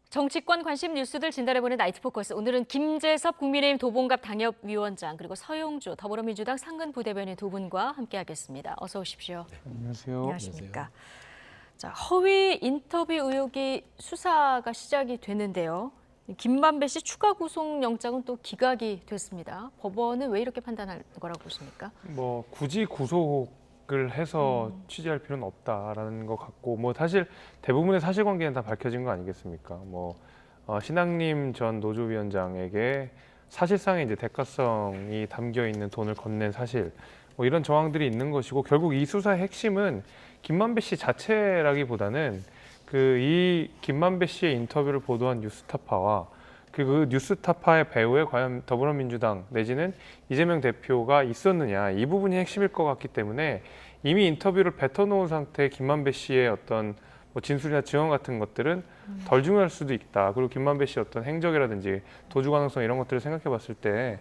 정치권 관심 뉴스들 진단해보는 나이트 포커스. 오늘은 김재섭 국민의힘 도봉갑 당협위원장 그리고 서용주 더불어민주당 상근 부대변인 두 분과 함께하겠습니다. 어서 오십시오. 안녕하세요. 안녕하십니까. 자, 허위 인터뷰 의혹이 수사가 시작이 됐는데요. 김만배 씨 추가 구속영장은 또 기각이 됐습니다. 법원은 왜 이렇게 판단할 거라고 보십니까? 뭐 굳이 구속을 해서 취재할 필요는 없다라는 것 같고, 뭐 사실 대부분의 사실관계는 다 밝혀진 거 아니겠습니까? 뭐 신학님 전 노조위원장에게 사실상의 이제 대가성이 담겨 있는 돈을 건넨 사실, 뭐 이런 정황들이 있는 것이고, 결국 이 수사의 핵심은 김만배 씨 자체라기보다는 이 김만배 씨의 인터뷰를 보도한 뉴스타파와 그 뉴스타파의 배후에 과연 더불어민주당 내지는 이재명 대표가 있었느냐, 이 부분이 핵심일 것 같기 때문에 이미 인터뷰를 뱉어놓은 상태의 김만배 씨의 어떤 뭐 진술이나 증언 같은 것들은 덜 중요할 수도 있다. 그리고 김만배 씨의 어떤 행적이라든지 도주 가능성 이런 것들을 생각해봤을 때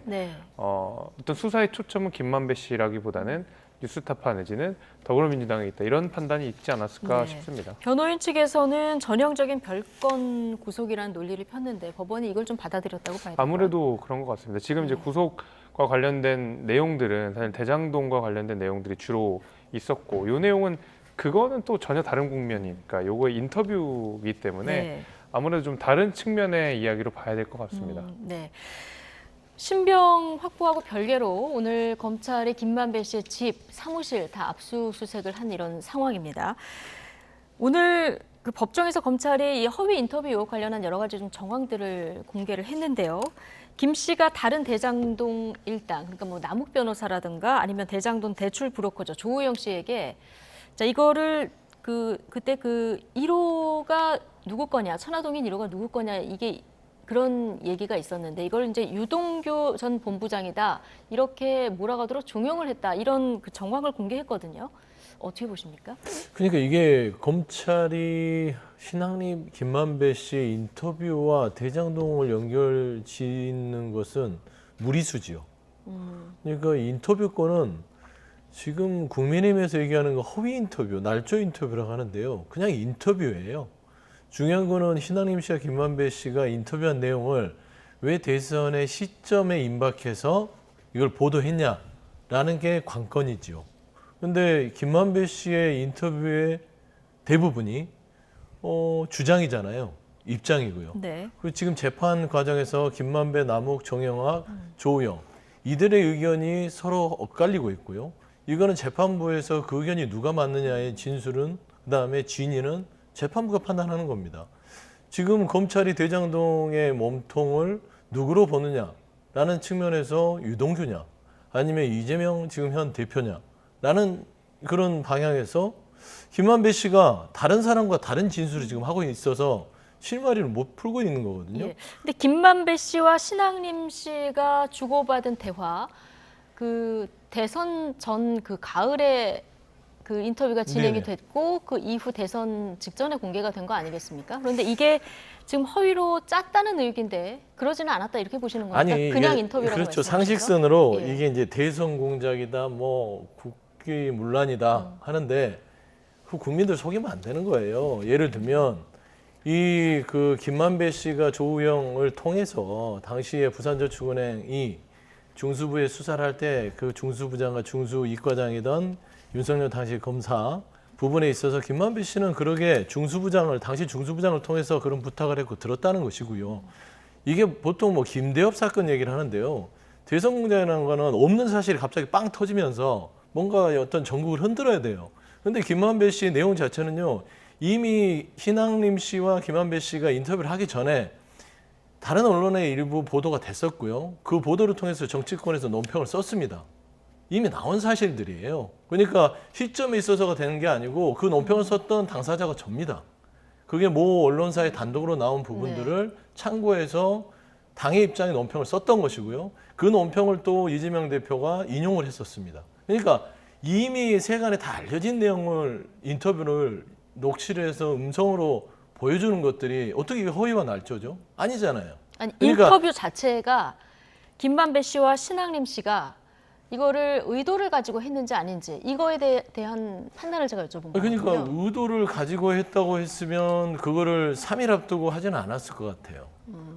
어떤 수사의 초점은 김만배 씨라기보다는 뉴스타파 내지는 더불어민주당에 있다. 이런 판단이 있지 않았을까 싶습니다. 변호인 측에서는 전형적인 별건 구속이라는 논리를 폈는데 법원이 이걸 좀 받아들였다고 봐야 될까요? 아무래도 그런 것 같습니다. 지금 이제 구속과 관련된 내용들은 사실 대장동과 관련된 내용들이 주로 있었고, 이 내용은 그거는 또 전혀 다른 국면이니까 요거 인터뷰이기 때문에 아무래도 좀 다른 측면의 이야기로 봐야 될 것 같습니다. 네. 신병 확보하고 별개로 오늘 검찰이 김만배 씨의 집, 사무실 다 압수수색을 한 이런 상황입니다. 오늘 그 법정에서 검찰이 이 허위 인터뷰 의혹 관련한 여러 가지 좀 정황들을 공개를 했는데요. 김 씨가 다른 대장동 일당, 그러니까 뭐 남욱 변호사라든가 아니면 대장동 대출 브로커죠, 조우영 씨에게 자 이거를 그때 1호가 누구 거냐, 천화동인 1호가 누구 거냐, 이게 그런 얘기가 있었는데 이걸 이제 유동규 전 본부장이다 이렇게 몰아가도록 종용을 했다, 이런 그 정황을 공개했거든요. 어떻게 보십니까? 그러니까 이게 검찰이 신학님 김만배 씨의 인터뷰와 대장동을 연결 짓는 것은 무리수지요. 그러니까 인터뷰 건은 지금 국민의힘에서 얘기하는 거 허위 인터뷰, 날조 인터뷰라고 하는데요. 그냥 인터뷰예요. 중요한 거는 신학님 씨와 김만배 씨가 인터뷰한 내용을 왜 대선의 시점에 임박해서 이걸 보도했냐라는 게 관건이지요. 그런데 김만배 씨의 인터뷰의 대부분이 주장이잖아요. 입장이고요. 그리고 지금 재판 과정에서 김만배, 남욱, 정영학, 조우영 이들의 의견이 서로 엇갈리고 있고요. 이거는 재판부에서 그 의견이 누가 맞느냐의 진술은, 그다음에 진위는 재판부가 판단하는 겁니다. 지금 검찰이 대장동의 몸통을 누구로 보느냐라는 측면에서 유동규냐 아니면 이재명 지금 현 대표냐라는 그런 방향에서 김만배 씨가 다른 사람과 다른 진술을 지금 하고 있어서 실마리를 못 풀고 있는 거거든요. 근데 김만배 씨와 신학님 씨가 주고받은 대화, 그 대선 전 그 가을에 그 인터뷰가 진행이 됐고 그 이후 대선 직전에 공개가 된 거 아니겠습니까? 그런데 이게 지금 허위로 짰다는 의혹인데 그러지는 않았다 이렇게 보시는 겁니까? 아니, 그냥 인터뷰라고 그렇죠. 말씀하시죠? 상식선으로 이게 이제 대선 공작이다, 뭐 국기문란이다 하는데 그 국민들 속이면 안 되는 거예요. 예를 들면 그 김만배 씨가 조우영을 통해서 당시에 부산저축은행이 중수부에 수사를 할 때 그 중수부장과 중수이과장이던 윤석열 당시 검사 부분에 있어서 김만배 씨는 그러게 당시 중수부장을 통해서 그런 부탁을 했고 들었다는 것이고요. 이게 보통 뭐 김대엽 사건 얘기를 하는데요. 대선 공작이라는 거는 없는 사실이 갑자기 빵 터지면서 뭔가 어떤 전국을 흔들어야 돼요. 그런데 김만배 씨 내용 자체는요. 이미 신학님 씨와 김만배 씨가 인터뷰를 하기 전에 다른 언론의 일부 보도가 됐었고요. 그 보도를 통해서 정치권에서 논평을 썼습니다. 이미 나온 사실들이에요. 그러니까 시점에 있어서가 되는 게 아니고 그 논평을 썼던 당사자가 접니다. 그게 모 언론사의 단독으로 나온 부분들을 참고해서 당의 입장의 논평을 썼던 것이고요. 그 논평을 또 이재명 대표가 인용을 했었습니다. 그러니까 이미 세간에 다 알려진 내용을 인터뷰를 녹취를 해서 음성으로 보여주는 것들이 어떻게 허위와 날조죠? 아니잖아요. 아니, 그러니까 인터뷰 자체가 김만배 씨와 신학님 씨가 이거를 의도를 가지고 했는지 아닌지 이거에 대한 판단을 제가 여쭤본 거거든요. 그러니까 의도를 가지고 했다고 했으면 그거를 3일 앞두고 하지는 않았을 것 같아요.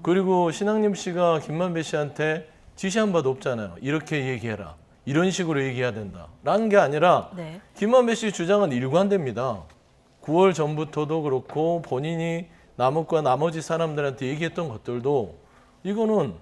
그리고 신학님 씨가 김만배 씨한테 지시한 바도 없잖아요. 이렇게 얘기해라. 이런 식으로 얘기해야 된다. 라는 게 아니라 네. 김만배 씨 주장은 일관됩니다. 9월 전부터도 그렇고 본인이 남욱과 나머지 사람들한테 얘기했던 것들도 이거는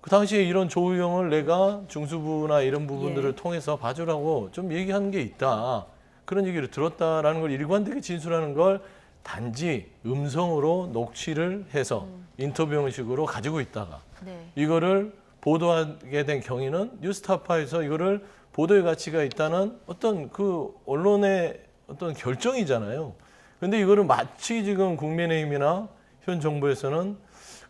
그 당시에 이런 조우영을 내가 중수부나 이런 부분들을 예. 통해서 봐주라고 좀 얘기한 게 있다. 그런 얘기를 들었다라는 걸 일관되게 진술하는 걸 단지 음성으로 녹취를 해서 인터뷰 형식으로 가지고 있다가 네. 이거를 보도하게 된 경위는 뉴스타파에서 이거를 보도의 가치가 있다는 어떤 그 언론의 어떤 결정이잖아요. 근데 이거를 마치 지금 국민의힘이나 현 정부에서는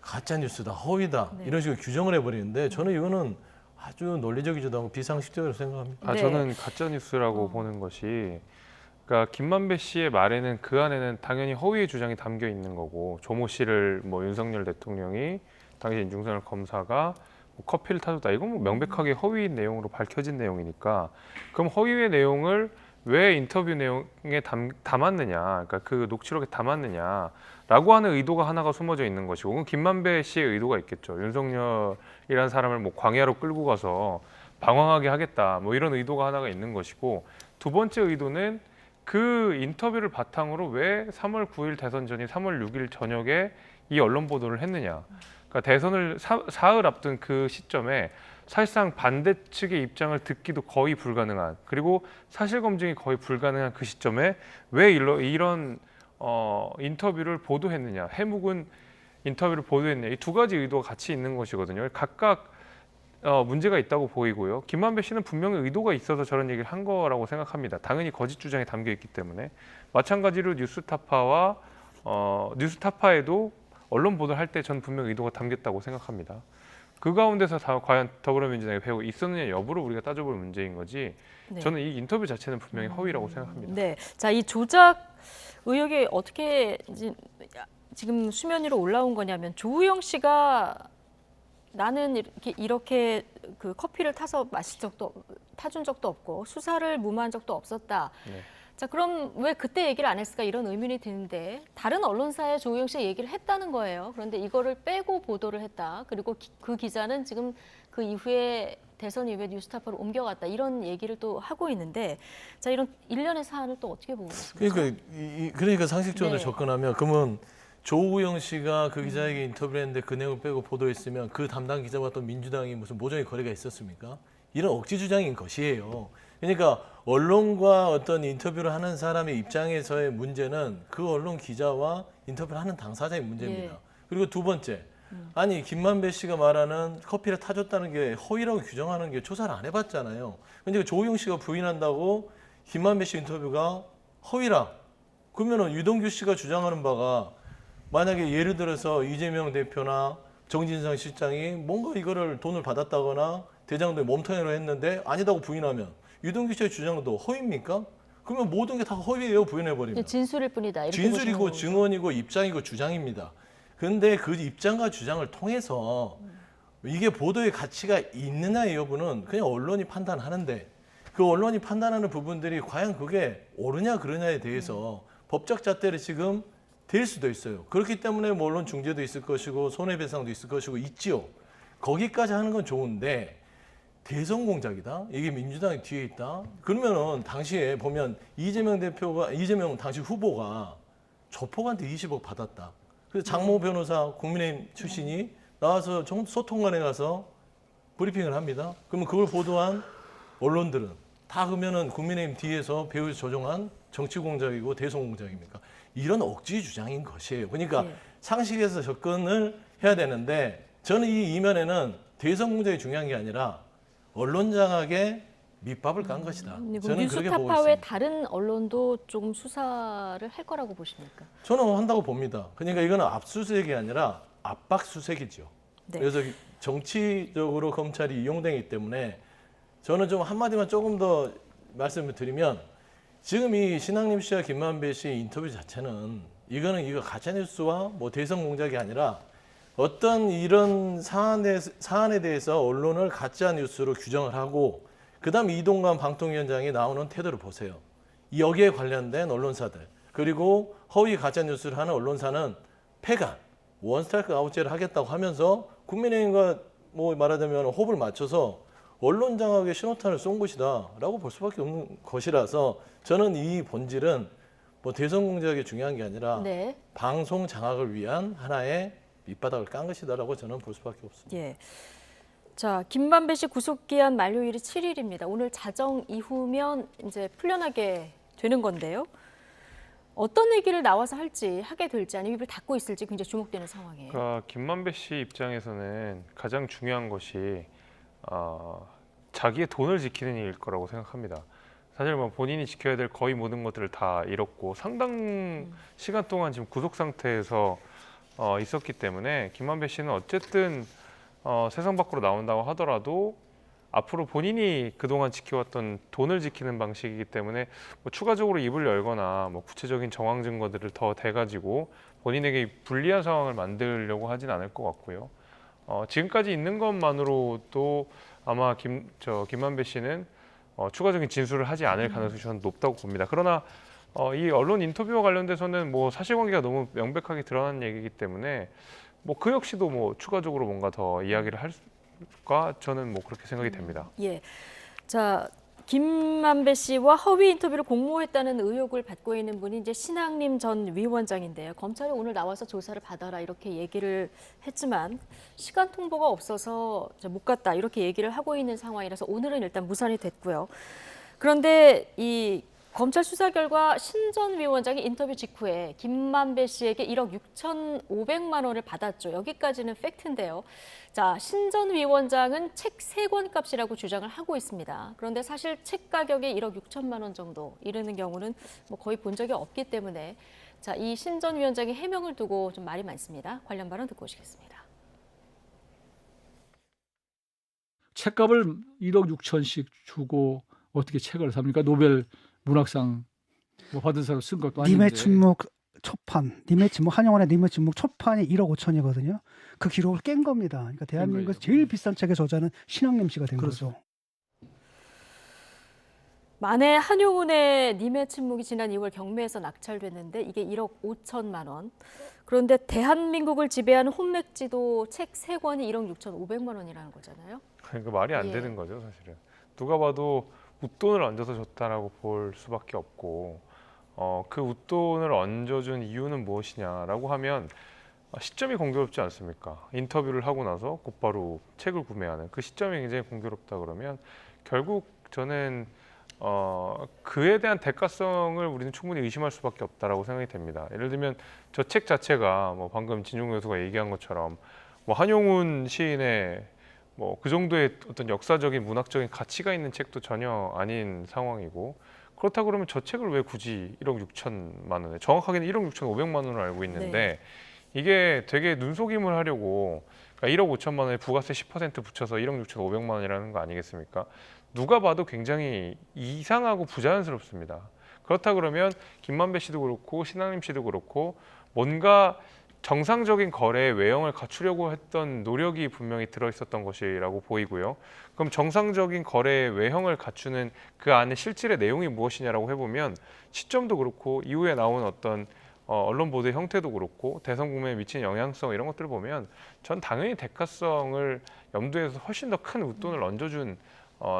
가짜 뉴스다, 허위다 네. 이런 식으로 규정을 해버리는데 저는 이거는 아주 논리적이지도 않고 비상식적이라고 생각합니다. 네. 저는 가짜 뉴스라고 보는 것이, 그러니까 김만배 씨의 말에는 그 안에는 당연히 허위의 주장이 담겨 있는 거고, 조모 씨를 뭐 윤석열 대통령이 당시 윤중선을 검사가 뭐 커피를 타줬다, 이건 뭐 명백하게 허위 내용으로 밝혀진 내용이니까, 그럼 허위의 내용을 왜 인터뷰 내용에 담았느냐, 그러니까 그 녹취록에 담았느냐라고 하는 의도가 하나가 숨어져 있는 것이고, 그건 김만배 씨의 의도가 있겠죠. 윤석열이라는 사람을 뭐 광야로 끌고 가서 방황하게 하겠다, 뭐 이런 의도가 하나가 있는 것이고, 두 번째 의도는 그 인터뷰를 바탕으로 왜 3월 9일 대선 전인 3월 6일 저녁에 이 언론 보도를 했느냐. 그러니까 대선을 사흘 앞둔 그 시점에 사실상 반대 측의 입장을 듣기도 거의 불가능한, 그리고 사실 검증이 거의 불가능한 그 시점에 왜 이런 인터뷰를 보도했느냐, 해묵은 인터뷰를 보도했느냐, 이 두 가지 의도가 같이 있는 것이거든요. 각각 문제가 있다고 보이고요. 김만배 씨는 분명히 의도가 있어서 저런 얘기를 한 거라고 생각합니다. 당연히 거짓 주장이 담겨 있기 때문에. 마찬가지로 뉴스타파에도 언론 보도를 할 때 전 분명히 의도가 담겼다고 생각합니다. 그 가운데서 과연 더불어민주당이 배우고 있었느냐 여부를 우리가 따져볼 문제인 거지. 네. 저는 이 인터뷰 자체는 분명히 허위라고 생각합니다. 네. 자, 이 조작 의혹이 어떻게 지금 수면 위로 올라온 거냐면, 조우영 씨가 나는 이렇게 그 커피를 타준 적도 없고 수사를 무마한 적도 없었다. 네. 자, 그럼 왜 그때 얘기를 안 했을까, 이런 의문이 드는데, 다른 언론사에 조우영 씨가 얘기를 했다는 거예요. 그런데 이거를 빼고 보도를 했다. 그리고 그 기자는 지금 그 이후에 대선 이후에 뉴스타파로 옮겨갔다, 이런 얘기를 또 하고 있는데, 자, 이런 일련의 사안을 또 어떻게 보고 있습니까? 그러니까 상식적으로 네. 접근하면 그러면 조우영 씨가 그 기자에게 인터뷰를 했는데 그 내용을 빼고 보도했으면 그 담당 기자와 또 민주당이 무슨 모종의 거래가 있었습니까? 이런 억지 주장인 것이에요. 그러니까 언론과 어떤 인터뷰를 하는 사람의 입장에서의 문제는 그 언론 기자와 인터뷰를 하는 당사자의 문제입니다. 예. 그리고 두 번째, 아니 김만배 씨가 말하는 커피를 타줬다는 게 허위라고 규정하는 게 조사를 안 해봤잖아요. 근데 조우영 씨가 부인한다고 김만배 씨 인터뷰가 허위라. 그러면은 유동규 씨가 주장하는 바가, 만약에 예를 들어서 이재명 대표나 정진상 실장이 뭔가 이거를 돈을 받았다거나 대장동에 몸통으로 했는데 아니다고 부인하면 유동규 씨의 주장도 허위입니까? 그러면 모든 게 다 허위예요, 부인해버리면. 진술일 뿐이다, 이렇게 진술이고 보시는 증언이고 입장이고 주장입니다. 그런데 그 입장과 주장을 통해서 이게 보도의 가치가 있느냐의 여부는 그냥 언론이 판단하는데, 그 언론이 판단하는 부분들이 과연 그게 옳으냐 그러냐에 대해서 법적 잣대를 지금 될 수도 있어요. 그렇기 때문에 뭐 언론 중재도 있을 것이고 손해배상도 있을 것이고 있지요. 거기까지 하는 건 좋은데, 대선 공작이다? 이게 민주당이 뒤에 있다? 그러면은 당시에 보면 이재명 당시 후보가 조폭한테 20억 받았다. 그래서 장모 변호사 국민의힘 출신이 나와서 소통관에 가서 브리핑을 합니다. 그러면 그걸 보도한 언론들은 다 그러면은 국민의힘 뒤에서 배후에서 조종한 정치 공작이고 대선 공작입니까? 이런 억지 주장인 것이에요. 그러니까 네. 상식에서 접근을 해야 되는데, 저는 이 이면에는 대선 공작이 중요한 게 아니라 언론 장악에 밑밥을 깐 것이다. 그럼 저는 그렇게 보고 뉴스타파 외 있습니다. 다른 언론도 조금 수사를 할 거라고 보십니까? 저는 한다고 봅니다. 그러니까 이거는 압수수색이 아니라 압박수색이죠. 네. 그래서 정치적으로 검찰이 이용되기 때문에 저는 좀 한마디만 조금 더 말씀을 드리면, 지금 이 신학님 씨와 김만배 씨의 인터뷰 자체는 이거 가짜뉴스와 뭐 대선 공작이 아니라 어떤 이런 사안에 대해서 언론을 가짜뉴스로 규정을 하고 그다음 이동관 방통위원장이 나오는 태도를 보세요. 여기에 관련된 언론사들 그리고 허위 가짜 뉴스를 하는 언론사는 폐간, 원스트라이크 아웃제를 하겠다고 하면서 국민의힘과 뭐 말하자면 호흡을 맞춰서 언론 장악의 신호탄을 쏜 것이다라고 볼 수밖에 없는 것이라서 저는 이 본질은 뭐 대선 공작이 중요한 게 아니라 네. 방송 장악을 위한 하나의 밑바닥을 깐 것이다라고 저는 볼 수밖에 없습니다. 예. 자, 김만배 씨 구속기한 만료일이 7일입니다. 오늘 자정 이후면 이제 풀려나게 되는 건데요. 어떤 얘기를 나와서 하게 될지 아니면 입을 닫고 있을지 굉장히 주목되는 상황이에요. 그러니까 김만배 씨 입장에서는 가장 중요한 것이 자기의 돈을 지키는 일일 거라고 생각합니다. 사실 뭐 본인이 지켜야 될 거의 모든 것들을 다 잃었고 상당 시간 동안 지금 구속 상태에서 있었기 때문에 김만배 씨는 어쨌든 세상 밖으로 나온다고 하더라도 앞으로 본인이 그동안 지켜왔던 돈을 지키는 방식이기 때문에 뭐 추가적으로 입을 열거나 뭐 구체적인 정황 증거들을 더 대가지고 본인에게 불리한 상황을 만들려고 하진 않을 것 같고요. 지금까지 있는 것만으로도 아마 김만배 씨는 추가적인 진술을 하지 않을 가능성이 저는 높다고 봅니다. 그러나 이 언론 인터뷰와 관련돼서는 뭐 사실관계가 너무 명백하게 드러난 얘기이기 때문에 뭐 그 역시도 뭐 추가적으로 뭔가 더 이야기를 할까 저는 뭐 그렇게 생각이 됩니다. 예. 자, 김만배 씨와 허위 인터뷰를 공모했다는 의혹을 받고 있는 분이 이제 신학림 전 위원장인데요. 검찰이 오늘 나와서 조사를 받아라 이렇게 얘기를 했지만 시간 통보가 없어서 못 갔다 이렇게 얘기를 하고 있는 상황이라서 오늘은 일단 무산이 됐고요. 그런데 이 검찰 수사 결과 신 전 위원장이 인터뷰 직후에 김만배 씨에게 1억 6,500만 원을 받았죠. 여기까지는 팩트인데요. 자, 신 전 위원장은 책 3권 값이라고 주장을 하고 있습니다. 그런데 사실 책 가격이 1억 6천만 원 정도 이르는 경우는 뭐 거의 본 적이 없기 때문에 자, 이 신 전 위원장의 해명을 두고 좀 말이 많습니다. 관련 발언 듣고 오시겠습니다. 책값을 1억 6천씩 주고 어떻게 책을 삽니까? 노벨 문학상 뭐 받은 사람 쓴 것도 아닌데. 님의 침묵 초판, 님의 침묵 한영원의 님의 침묵 초판이 1억 5천이거든요. 그 기록을 깬 겁니다. 그러니까 대한민국에서 제일 비싼 책의 저자는 신학림 씨가 된 거죠. 만해 한용운의 님의 침묵이 지난 2월 경매에서 낙찰됐는데 이게 1억 5천만 원. 그런데 대한민국을 지배하는 혼맥지도 책 3권이 1억 6,500만 원이라는 거잖아요. 그러니까 말이 안 예. 되는 거죠, 사실은. 누가 봐도 웃돈을 얹어서 줬다라고 볼 수밖에 없고 그 웃돈을 얹어준 이유는 무엇이냐라고 하면 시점이 공교롭지 않습니까? 인터뷰를 하고 나서 곧바로 책을 구매하는 그 시점이 굉장히 공교롭다 그러면 결국 저는 그에 대한 대가성을 우리는 충분히 의심할 수밖에 없다라고 생각이 됩니다. 예를 들면 저 책 자체가 뭐 방금 진종 교수가 얘기한 것처럼 뭐 한용운 시인의 뭐 그 정도의 어떤 역사적인 문학적인 가치가 있는 책도 전혀 아닌 상황이고 그렇다 그러면 저 책을 왜 굳이 1억 6천만 원에 정확하게는 1억 6,500만 원으로 알고 있는데 네. 이게 되게 눈속임을 하려고 그러니까 1억 5천만 원에 부가세 10% 붙여서 1억 6,500만 원이라는 거 아니겠습니까? 누가 봐도 굉장히 이상하고 부자연스럽습니다. 그렇다 그러면 김만배 씨도 그렇고 신학림 씨도 그렇고 뭔가 정상적인 거래의 외형을 갖추려고 했던 노력이 분명히 들어있었던 것이라고 보이고요. 그럼 정상적인 거래의 외형을 갖추는 그 안에 실질의 내용이 무엇이냐라고 해보면 시점도 그렇고 이후에 나온 어떤 언론 보도의 형태도 그렇고 대선 국면에 미친 영향성 이런 것들을 보면 전 당연히 대가성을 염두에서 훨씬 더 큰 웃돈을 얹어준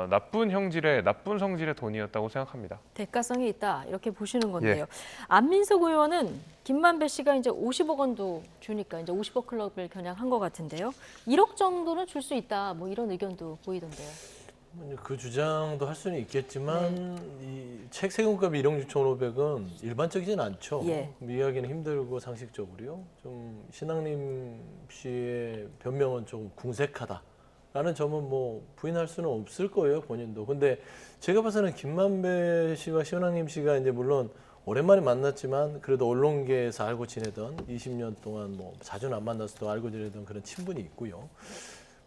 나쁜 성질의 돈이었다고 생각합니다. 대가성이 있다 이렇게 보시는 건데요. 안민석 의원은 김만배 씨가 이제 50억 원도 주니까 이제 50억 클럽을 겨냥한 것 같은데요. 1억 정도는 줄 수 있다 뭐 이런 의견도 보이던데요. 그 주장도 할 수는 있겠지만 이 책 세금값이 1억 6,500은 일반적이진 않죠. 예. 이해하기는 힘들고 상식적으로요. 좀 신학림 씨의 변명은 좀 궁색하다라는 점은 뭐 부인할 수는 없을 거예요, 본인도. 근데 제가 봐서는 김만배 씨와 신학림 씨가 이제 물론 오랜만에 만났지만 그래도 언론계에서 알고 지내던 20년 동안 뭐 자주는 안 만났어도 알고 지내던 그런 친분이 있고요.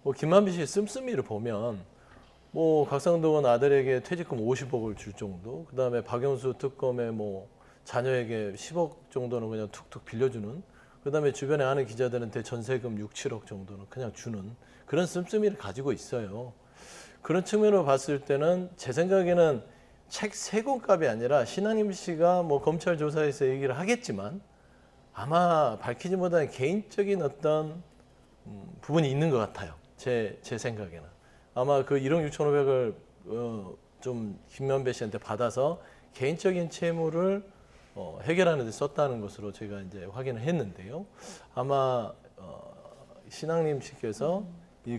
뭐 김만배 씨의 씀씀이를 보면 뭐 각상동은 아들에게 퇴직금 50억을 줄 정도, 그다음에 박영수 특검에 뭐 자녀에게 10억 정도는 그냥 툭툭 빌려주는, 그다음에 주변에 아는 기자들한테 전세금 6, 7억 정도는 그냥 주는 그런 씀씀이를 가지고 있어요. 그런 측면으로 봤을 때는 제 생각에는 책 3권 값이 아니라 신한임 씨가 뭐 검찰 조사에서 얘기를 하겠지만 아마 밝히지 못한 개인적인 어떤 부분이 있는 것 같아요. 제 생각에는. 아마 그 1억 6,500을 좀 김만배 씨한테 받아서 개인적인 채무를 해결하는 데 썼다는 것으로 제가 이제 확인을 했는데요. 아마 신한임 씨께서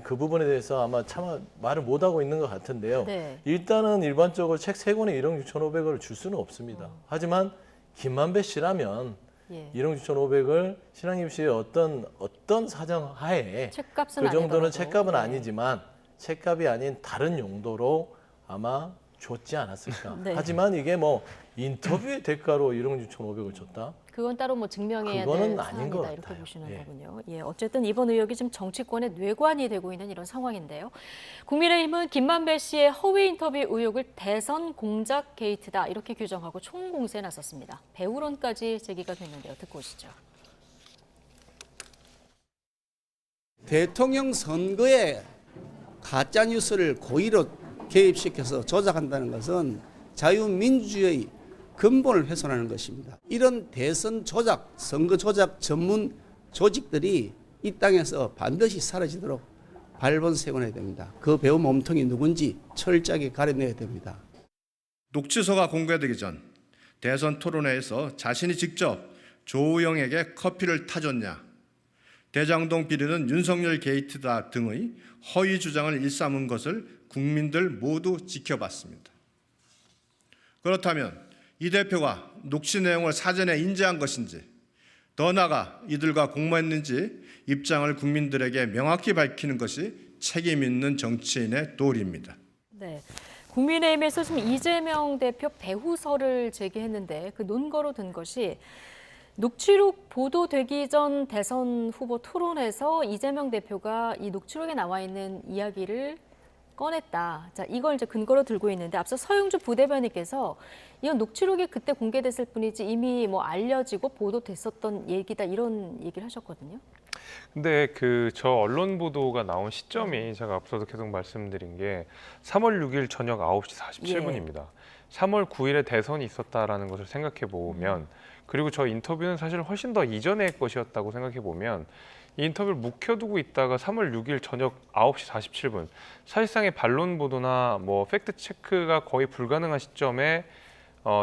그 부분에 대해서 아마 차마 말을 못 하고 있는 것 같은데요. 네. 일단은 일반적으로 책 3권에 1억 6,500을 줄 수는 없습니다. 하지만 김만배 씨라면 예. 1억 6,500을 신한임 씨의 어떤 사정 하에 책값은 그 정도는 아니더라도. 책값은 네. 아니지만 책값이 아닌 다른 용도로 아마 줬지 않았을까. 네. 하지만 이게 뭐 인터뷰의 대가로 1억 6,500을 줬다. 그건 따로 뭐 증명해야 그거는 될 아닌 사안이다 것 이렇게 같아요. 보시는 예. 거군요. 예, 어쨌든 이번 의혹이 지금 정치권의 뇌관이 되고 있는 이런 상황인데요. 국민의힘은 김만배 씨의 허위 인터뷰 의혹을 대선 공작 게이트다 이렇게 규정하고 총공세에 나섰습니다. 배우론까지 제기가 됐는데요. 듣고 오시죠. 대통령 선거에 가짜 뉴스를 고의로 개입시켜서 조작한다는 것은 자유민주주의 근본을 훼손하는 것입니다. 이런 대선 조작, 선거 조작 전문 조직들이 이 땅에서 반드시 사라지도록 발본색원해야 됩니다. 그 배우 몸통이 누군지 철저하게 가려내야 됩니다. 녹취서가 공개되기 전 대선 토론회에서 자신이 직접 조우영에게 커피를 타줬냐, 대장동 비리는 윤석열 게이트다 등의 허위 주장을 일삼은 것을 국민들 모두 지켜봤습니다. 그렇다면 이 대표가 녹취 내용을 사전에 인지한 것인지, 더 나아가 이들과 공모했는지 입장을 국민들에게 명확히 밝히는 것이 책임 있는 정치인의 도리입니다. 네. 국민의힘에서 지금 이재명 대표 배후설을 제기했는데 그 논거로 든 것이 녹취록 보도되기 전 대선 후보 토론에서 이재명 대표가 이 녹취록에 나와 있는 이야기를 꺼냈다. 자, 이걸 이제 근거로 들고 있는데 앞서 서영주 부대변인께서 이건 녹취록이 그때 공개됐을 뿐이지 이미 뭐 알려지고 보도됐었던 얘기다 이런 얘기를 하셨거든요. 근데 저 언론 보도가 나온 시점이 제가 앞서도 계속 말씀드린 게 3월 6일 저녁 9시 47분입니다. 3월 9일에 대선이 있었다라는 것을 생각해 보면 그리고 저 인터뷰는 사실 훨씬 더 이전의 것이었다고 생각해 보면 이 인터뷰를 묵혀두고 있다가 3월 6일 저녁 9시 47분 사실상의 반론 보도나 뭐 팩트 체크가 거의 불가능한 시점에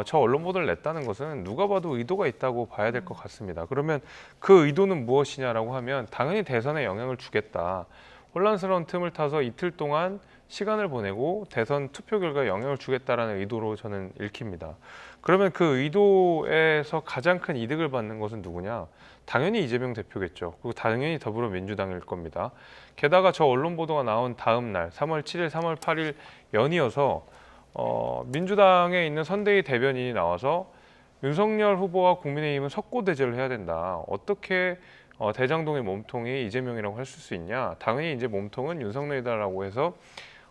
저 언론 보도를 냈다는 것은 누가 봐도 의도가 있다고 봐야 될 것 같습니다. 그러면 그 의도는 무엇이냐라고 하면 당연히 대선에 영향을 주겠다. 혼란스러운 틈을 타서 이틀 동안 시간을 보내고 대선 투표 결과에 영향을 주겠다라는 의도로 저는 읽힙니다. 그러면 그 의도에서 가장 큰 이득을 받는 것은 누구냐? 당연히 이재명 대표겠죠. 그리고 당연히 더불어민주당일 겁니다. 게다가 저 언론 보도가 나온 다음 날 3월 7일, 3월 8일 연이어서 민주당에 있는 선대위 대변인이 나와서 윤석열 후보와 국민의힘은 석고대죄를 해야 된다. 어떻게 대장동의 몸통이 이재명이라고 할 수 있냐? 당연히 이제 몸통은 윤석열이다라고 해서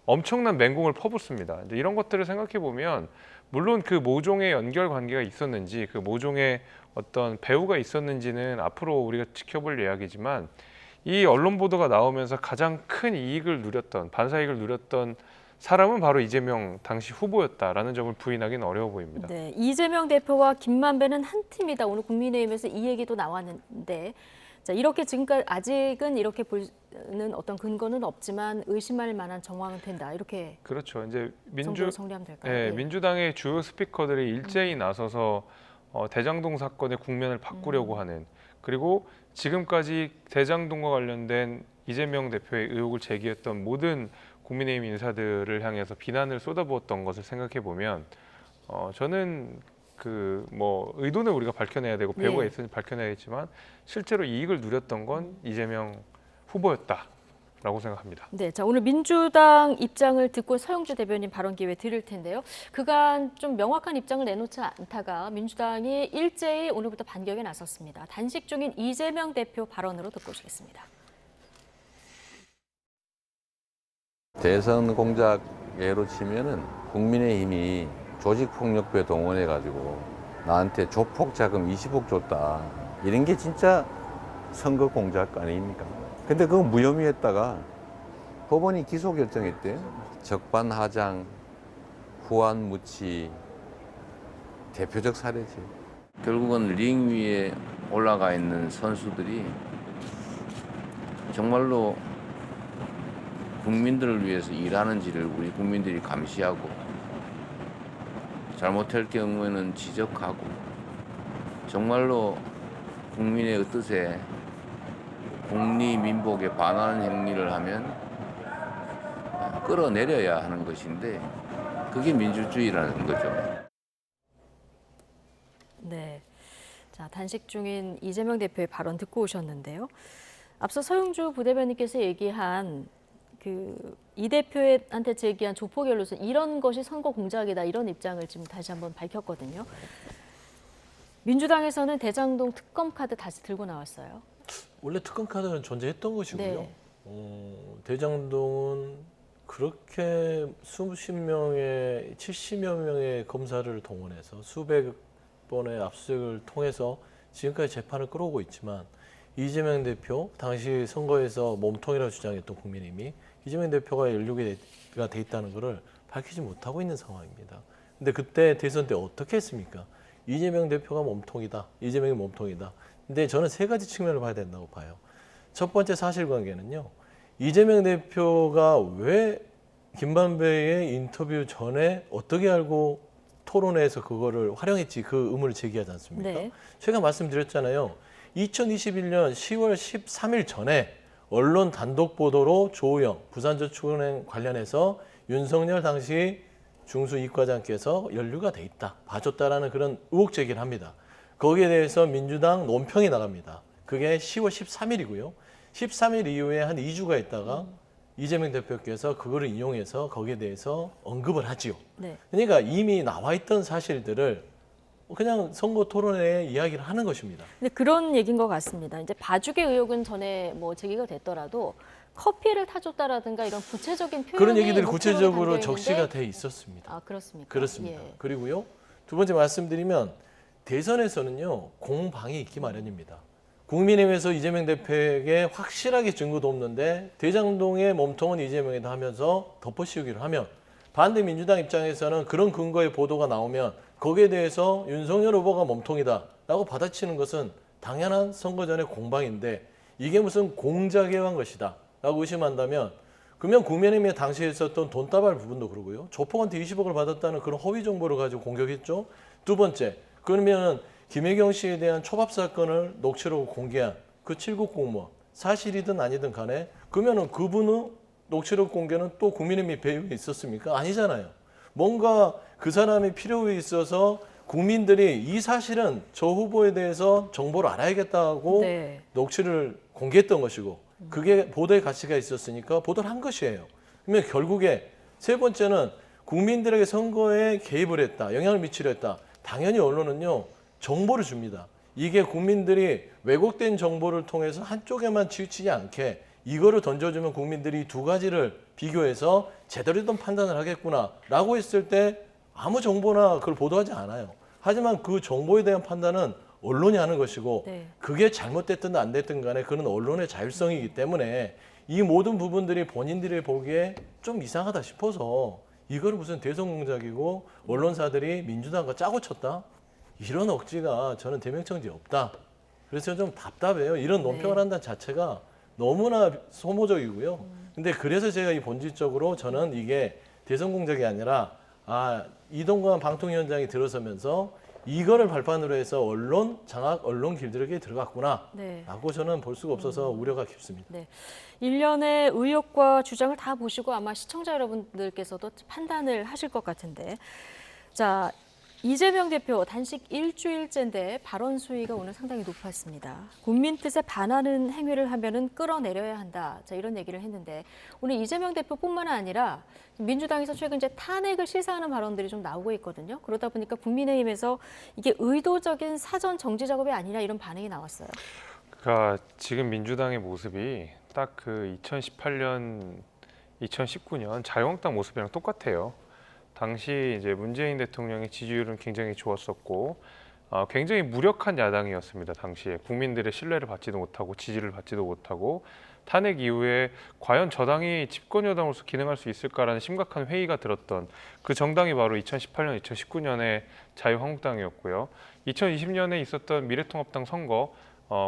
엄청난 맹공을 퍼붓습니다. 이제 이런 것들을 생각해 보면 물론 그 모종의 연결 관계가 있었는지 그 모종의 어떤 배후가 있었는지는 앞으로 우리가 지켜볼 이야기지만 이 언론 보도가 나오면서 가장 큰 이익을 누렸던 반사이익을 누렸던 사람은 바로 이재명 당시 후보였다라는 점을 부인하기는 어려워 보입니다. 네, 이재명 대표와 김만배는 한 팀이다. 오늘 국민의힘에서 이 얘기도 나왔는데 자, 이렇게 지금까지 아직은 이렇게 보는 어떤 근거는 없지만 의심할 만한 정황은 된다. 이렇게 그렇죠. 이제 정도로 정리하면 될까요? 네, 예. 민주당의 주요 스피커들이 일제히 나서서 대장동 사건의 국면을 바꾸려고 하는 그리고 지금까지 대장동과 관련된 이재명 대표의 의혹을 제기했던 모든 국민의힘 인사들을 향해서 비난을 쏟아부었던 것을 생각해 보면 저는 뭐 의도는 우리가 밝혀내야 되고 배우가 예. 있으니 밝혀내야겠지만 실제로 이익을 누렸던 건 이재명 후보였다라고 생각합니다. 네, 자 오늘 민주당 입장을 듣고 서영주 대변인 발언 기회 드릴 텐데요. 그간 좀 명확한 입장을 내놓지 않다가 민주당이 일제히 오늘부터 반격에 나섰습니다. 단식 중인 이재명 대표 발언으로 듣고 오시겠습니다. 대선 공작 예로 치면은 국민의힘이 조직폭력배 동원해가지고 나한테 조폭 자금 20억 줬다. 이런 게 진짜 선거 공작 아닙니까? 근데 그거 무혐의했다가 법원이 기소 결정했대요. 적반하장, 후안무치 대표적 사례지. 결국은 링 위에 올라가 있는 선수들이 정말로 국민들을 위해서 일하는지를 우리 국민들이 감시하고 잘못할 경우에는 지적하고 정말로 국민의 뜻에 국리민복에 반하는 행위를 하면 끌어내려야 하는 것인데 그게 민주주의라는 거죠. 네. 자, 단식 중인 이재명 대표의 발언 듣고 오셨는데요. 앞서 서영주 부대변인께서 얘기한 이 대표한테 제기한 조폭 연루설 이런 것이 선거 공작이다 이런 입장을 지금 다시 한번 밝혔거든요. 민주당에서는 대장동 특검 카드 다시 들고 나왔어요. 원래 특검 카드는 존재했던 것이고요. 네. 대장동은 그렇게 수십 명의 70여 명의 검사를 동원해서 수백 번의 압수수색을 통해서 지금까지 재판을 끌어오고 있지만 이재명 대표 당시 선거에서 몸통이라고 주장했던 국민의힘이 이재명 대표가 연루가 돼 있다는 것을 밝히지 못하고 있는 상황입니다. 근데 그때 대선 때 어떻게 했습니까? 이재명 대표가 몸통이다. 이재명이 몸통이다. 근데 저는 세 가지 측면을 봐야 된다고 봐요. 첫 번째 사실관계는요. 이재명 대표가 왜 김만배의 인터뷰 전에 어떻게 알고 토론회에서 그거를 활용했지 그 의문을 제기하지 않습니까? 네. 제가 말씀드렸잖아요. 2021년 10월 13일 전에 언론 단독 보도로 조우영 부산저축은행 관련해서 윤석열 당시 중수이과장께서 연루가 돼 있다, 봐줬다라는 그런 의혹 제기를 합니다. 거기에 대해서 민주당 논평이 나갑니다. 그게 10월 13일이고요. 13일 이후에 한 2주가 있다가 이재명 대표께서 그거를 인용해서 거기에 대해서 언급을 하지요. 네. 그러니까 이미 나와 있던 사실들을 그냥 선거 토론회에 이야기를 하는 것입니다. 근데 그런 얘기인 것 같습니다. 이제 봐주기 의혹은 전에 뭐 제기가 됐더라도 커피를 타줬다라든가 이런 구체적인 표현이 그런 얘기들이 목표로 구체적으로 담겨 적시가 있는데 돼 있었습니다. 아, 그렇습니까? 그렇습니다. 예. 그리고요. 두 번째 말씀드리면 대선에서는요. 공방이 있기 마련입니다. 국민의힘에서 이재명 대표에게 확실하게 증거도 없는데 대장동의 몸통은 이재명이다 하면서 덮어씌우기를 하면 반대 민주당 입장에서는 그런 근거의 보도가 나오면 거기에 대해서 윤석열 후보가 몸통이다라고 받아치는 것은 당연한 선거 전의 공방인데 이게 무슨 공작에 의한 것이다 라고 의심한다면 그러면 국민의힘에 당시에 있었던 돈다발 부분도 그러고요. 조폭한테 20억을 받았다는 그런 허위 정보를 가지고 공격했죠. 두 번째, 그러면 김혜경 씨에 대한 초밥 사건을 녹취록으로 공개한 그 7급 공무원 사실이든 아니든 간에 그러면은 그분의 녹취록 공개는 또 국민의힘이 배후에 있었습니까? 아니잖아요. 뭔가 그 사람이 필요에 있어서 국민들이 이 사실은 저 후보에 대해서 정보를 알아야겠다고 네. 녹취를 공개했던 것이고 그게 보도의 가치가 있었으니까 보도를 한 것이에요. 그러면 결국에 세 번째는 국민들에게 선거에 개입을 했다, 영향을 미치려 했다. 당연히 언론은요. 정보를 줍니다. 이게 국민들이 왜곡된 정보를 통해서 한쪽에만 치우치지 않게 이거를 던져주면 국민들이 두 가지를 비교해서 제대로 된 판단을 하겠구나라고 했을 때 아무 정보나 그걸 보도하지 않아요. 하지만 그 정보에 대한 판단은 언론이 하는 것이고 네. 그게 잘못됐든 안 됐든 간에 그건 언론의 자율성이기 때문에 이 모든 부분들이 본인들이 보기에 좀 이상하다 싶어서 이걸 무슨 대선 공작이고 언론사들이 민주당과 짜고 쳤다? 이런 억지가 저는 대명청지 없다. 그래서 좀 답답해요. 이런 논평을 네. 한다는 자체가 너무나 소모적이고요. 근데 그래서 제가 이 본질적으로 저는 이게 대선 공작이 아니라 이동관 방통위원장이 들어서면서 이거를 발판으로 해서 언론 장악, 언론 길들이기에 들어갔구나 네. 라고 저는 볼 수가 없어서 우려가 깊습니다. 네. 일련의 의혹과 주장을 다 보시고 아마 시청자 여러분들께서도 판단을 하실 것 같은데 자, 이재명 대표 단식 일주일째인데 발언 수위가 오늘 상당히 높았습니다. 국민 뜻에 반하는 행위를 하면은 끌어내려야 한다. 자, 이런 얘기를 했는데 오늘 이재명 대표뿐만 아니라 민주당에서 최근 이제 탄핵을 시사하는 발언들이 좀 나오고 있거든요. 그러다 보니까 국민의힘에서 이게 의도적인 사전 정지 작업이 아니라 이런 반응이 나왔어요. 그러니까 지금 민주당의 모습이 딱 그 2018년, 2019년 자유한국당 모습이랑 똑같아요. 당시 이제 문재인 대통령의 지지율은 굉장히 좋았었고 굉장히 무력한 야당이었습니다. 당시에 국민들의 신뢰를 받지도 못하고 지지를 받지도 못하고 탄핵 이후에 과연 저당이 집권 여당으로서 기능할 수 있을까라는 심각한 회의가 들었던 그 정당이 바로 2018년, 2019년의 자유한국당이었고요. 2020년에 있었던 미래통합당 선거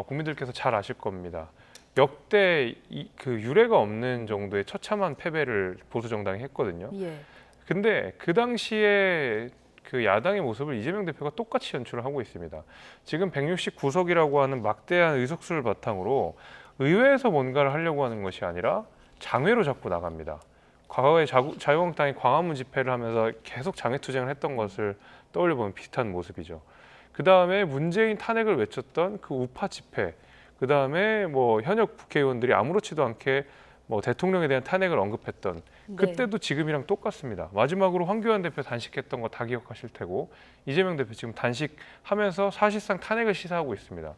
국민들께서 잘 아실 겁니다. 역대 그 유례가 없는 정도의 처참한 패배를 보수 정당이 했거든요. 예. 근데 그 당시에 그 야당의 모습을 이재명 대표가 똑같이 연출을 하고 있습니다. 지금 169석이라고 하는 막대한 의석수를 바탕으로 의회에서 뭔가를 하려고 하는 것이 아니라 장외로 자꾸 나갑니다. 과거에 자유한국당이 광화문 집회를 하면서 계속 장외투쟁을 했던 것을 떠올려보면 비슷한 모습이죠. 그 다음에 문재인 탄핵을 외쳤던 그 우파 집회, 그 다음에 뭐 현역 국회의원들이 아무렇지도 않게 뭐 대통령에 대한 탄핵을 언급했던 그때도 지금이랑 똑같습니다. 마지막으로 황교안 대표 단식했던 거 다 기억하실 테고 이재명 대표 지금 단식하면서 사실상 탄핵을 시사하고 있습니다.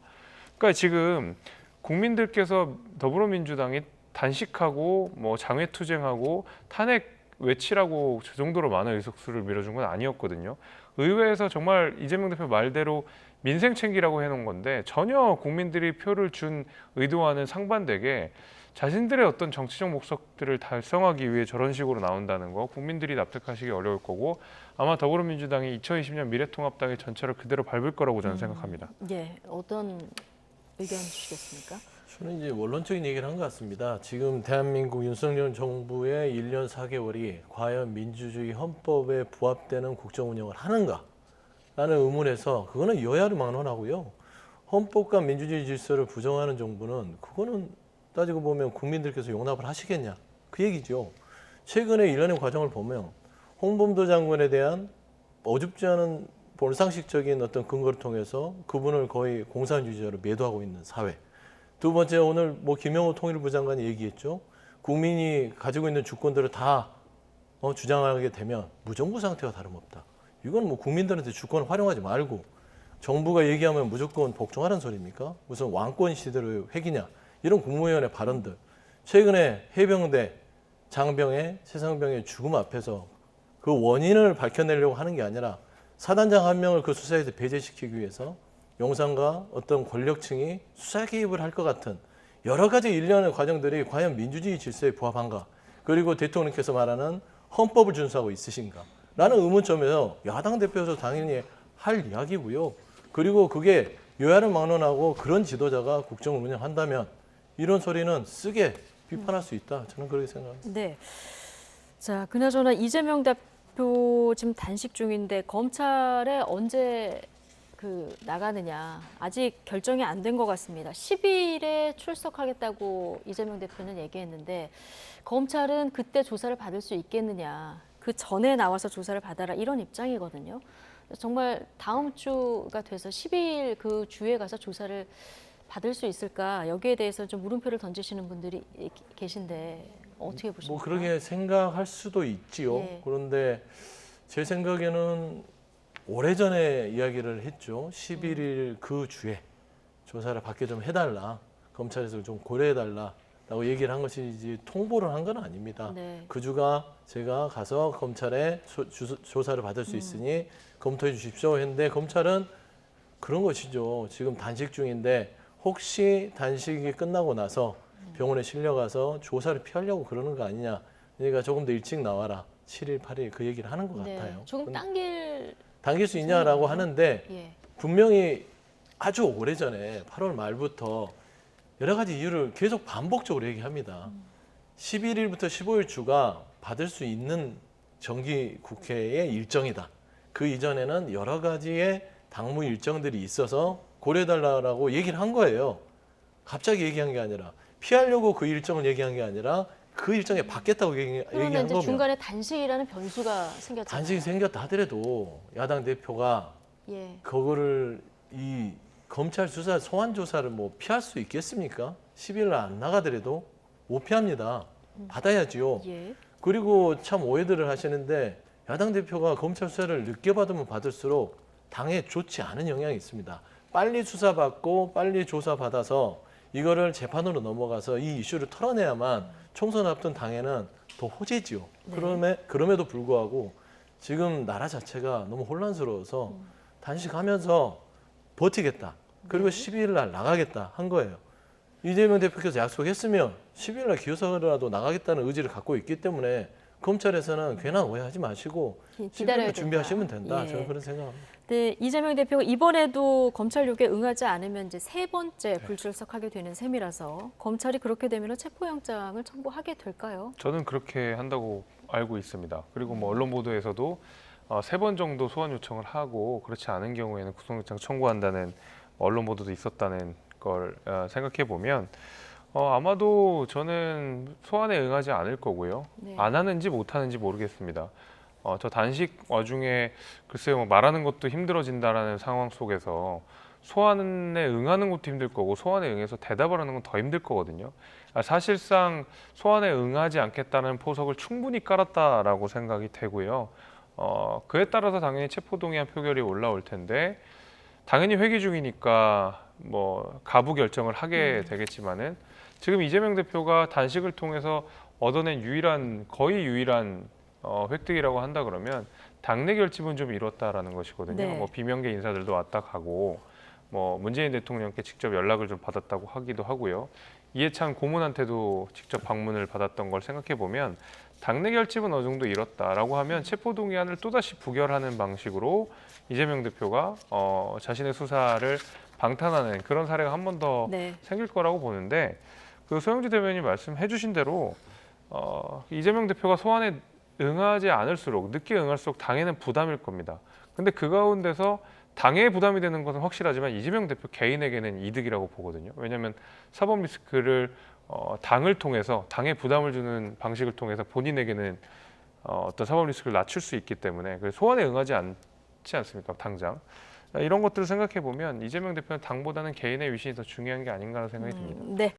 그러니까 지금 국민들께서 더불어민주당이 단식하고 뭐 장외투쟁하고 탄핵 외치라고 저 정도로 많은 의석수를 밀어준 건 아니었거든요. 의회에서 정말 이재명 대표 말대로 민생 챙기라고 해놓은 건데 전혀 국민들이 표를 준 의도와는 상반되게 자신들의 어떤 정치적 목적들을 달성하기 위해 저런 식으로 나온다는 거 국민들이 납득하시기 어려울 거고 아마 더불어민주당이 2020년 미래통합당의 전철을 그대로 밟을 거라고 저는 생각합니다. 예, 어떤 의견 주시겠습니까? 저는 이제 원론적인 얘기를 한 것 같습니다. 지금 대한민국 윤석열 정부의 1년 4개월이 과연 민주주의 헌법에 부합되는 국정 운영을 하는가? 라는 의문에서 그거는 여야를 막론하고요. 헌법과 민주주의 질서를 부정하는 정부는 그거는 따지고 보면 국민들께서 용납을 하시겠냐? 그 얘기죠. 최근에 일련의 과정을 보면 홍범도 장관에 대한 어줍지 않은 본상식적인 어떤 근거를 통해서 그분을 거의 공산주의자로 매도하고 있는 사회. 두 번째 오늘 뭐 김영호 통일부 장관이 얘기했죠. 국민이 가지고 있는 주권들을 다 주장하게 되면 무정부 상태와 다름없다. 이건 뭐 국민들한테 주권을 활용하지 말고 정부가 얘기하면 무조건 복종하는 소리입니까? 무슨 왕권 시대로의 획이냐? 이런 국무위원의 발언들. 최근에 해병대 장병의 최상병의 죽음 앞에서 그 원인을 밝혀내려고 하는 게 아니라 사단장 한 명을 그 수사에서 배제시키기 위해서 용산과 어떤 권력층이 수사 개입을 할 것 같은 여러 가지 일련의 과정들이 과연 민주주의 질서에 부합한가? 그리고 대통령께서 말하는 헌법을 준수하고 있으신가? 라는 의문점에서 야당 대표에서 당연히 할 이야기고요. 그리고 그게 여야를 막론하고 그런 지도자가 국정을 운영한다면 이런 소리는 쓰게 비판할 수 있다. 저는 그렇게 생각합니다. 네. 자, 그나저나 이재명 대표 지금 단식 중인데 검찰에 언제 나가느냐 아직 결정이 안 된 것 같습니다. 10일에 출석하겠다고 이재명 대표는 얘기했는데 검찰은 그때 조사를 받을 수 있겠느냐. 그 전에 나와서 조사를 받아라 이런 입장이거든요. 정말 다음 주가 돼서 10일 그 주에 가서 조사를 받을 수 있을까 여기에 대해서 좀 물음표를 던지시는 분들이 계신데 어떻게 보십니까? 뭐 그렇게 생각할 수도 있지요. 예. 그런데 제 생각에는 오래전에 이야기를 했죠. 11일 그 주에 조사를 받게 좀 해달라. 검찰에서 좀 고려해달라. 라고 얘기를 한 것이지 통보를 한 건 아닙니다. 네. 그 주가 제가 가서 검찰에 조사를 받을 수 있으니 검토해 주십시오 했는데 검찰은 그런 것이죠. 지금 단식 중인데 혹시 단식이 끝나고 나서 병원에 실려가서 조사를 피하려고 그러는 거 아니냐. 그러니까 조금 더 일찍 나와라. 7일, 8일 그 얘기를 하는 것 네. 같아요. 조금 당길 수 있냐라고 하는데 예. 분명히 아주 오래전에 8월 말부터 여러 가지 이유를 계속 반복적으로 얘기합니다. 11일부터 15일 주가 받을 수 있는 정기 국회의 일정이다. 그 이전에는 여러 가지의 당무 일정들이 있어서 고려해달라고 얘기를 한 거예요. 갑자기 얘기한 게 아니라 피하려고 그 일정을 얘기한 게 아니라 그 일정에 받겠다고 얘기한 그러면 이제 거면 중간에 단식이라는 변수가 생겼잖아요. 단식이 생겼다 하더라도 야당 대표가 예. 그거를 이 검찰 수사 소환 조사를 뭐 피할 수 있겠습니까? 10일 안 나가더라도 못 피합니다. 받아야지요. 예. 그리고 참 오해들을 하시는데 야당 대표가 검찰 수사를 늦게 받으면 받을수록 당에 좋지 않은 영향이 있습니다. 빨리 수사받고 빨리 조사받아서 이거를 재판으로 넘어가서 이 이슈를 털어내야만 총선 앞둔 당에는 더 호재지요. 네. 그럼에도 불구하고 지금 나라 자체가 너무 혼란스러워서 단식하면서 버티겠다. 그리고 12일 날 나가겠다 한 거예요. 이재명 대표께서 약속했으면 12일 날 기호사라도 나가겠다는 의지를 갖고 있기 때문에 검찰에서는 괜한 오해하지 마시고 12일 기다려야 날 준비하시면 된다. 된다. 예. 저는 그런 생각합니다. 네, 이재명 대표가 이번에도 검찰 요구에 응하지 않으면 이제 세 번째 불출석하게 되는 셈이라서 검찰이 그렇게 되면 체포영장을 청구하게 될까요? 저는 그렇게 한다고 알고 있습니다. 그리고 뭐 언론 보도에서도 3번 정도 소환 요청을 하고 그렇지 않은 경우에는 구속영장 청구한다는 언론 보도도 있었다는 걸 생각해 보면 아마도 저는 소환에 응하지 않을 거고요. 네. 안 하는지 못 하는지 모르겠습니다. 저 단식 와중에 글쎄요, 뭐 말하는 것도 힘들어진다라는 상황 속에서 소환에 응하는 것도 힘들 거고 소환에 응해서 대답을 하는 건 더 힘들 거거든요. 사실상 소환에 응하지 않겠다는 포석을 충분히 깔았다라고 생각이 되고요. 그에 따라서 당연히 체포동의안 표결이 올라올 텐데 당연히 회기 중이니까 뭐 가부 결정을 하게 되겠지만은 지금 이재명 대표가 단식을 통해서 얻어낸 거의 유일한 획득이라고 한다 그러면 당내 결집은 좀 이뤘다라는 것이거든요. 네. 뭐 비명계 인사들도 왔다 가고 뭐 문재인 대통령께 직접 연락을 좀 받았다고 하기도 하고요. 이해찬 고문한테도 직접 방문을 받았던 걸 생각해 보면 당내 결집은 어느 정도 이뤘다라고 하면 체포동의안을 또다시 부결하는 방식으로 이재명 대표가 자신의 수사를 방탄하는 그런 사례가 한 번 더 네. 생길 거라고 보는데 그 소영주 대변인이 말씀해 주신 대로 이재명 대표가 소환에 응하지 않을수록 늦게 응할수록 당에는 부담일 겁니다. 근데 그 가운데서 당에 부담이 되는 것은 확실하지만 이재명 대표 개인에게는 이득이라고 보거든요. 왜냐하면 사법 리스크를 당을 통해서 당에 부담을 주는 방식을 통해서 본인에게는 어떤 사법 리스크를 낮출 수 있기 때문에 그래서 소환에 응하지 않지 않습니까? 당장. 이런 것들을 생각해 보면 이재명 대표는 당보다는 개인의 위신이 더 중요한 게 아닌가 생각이 듭니다. 네.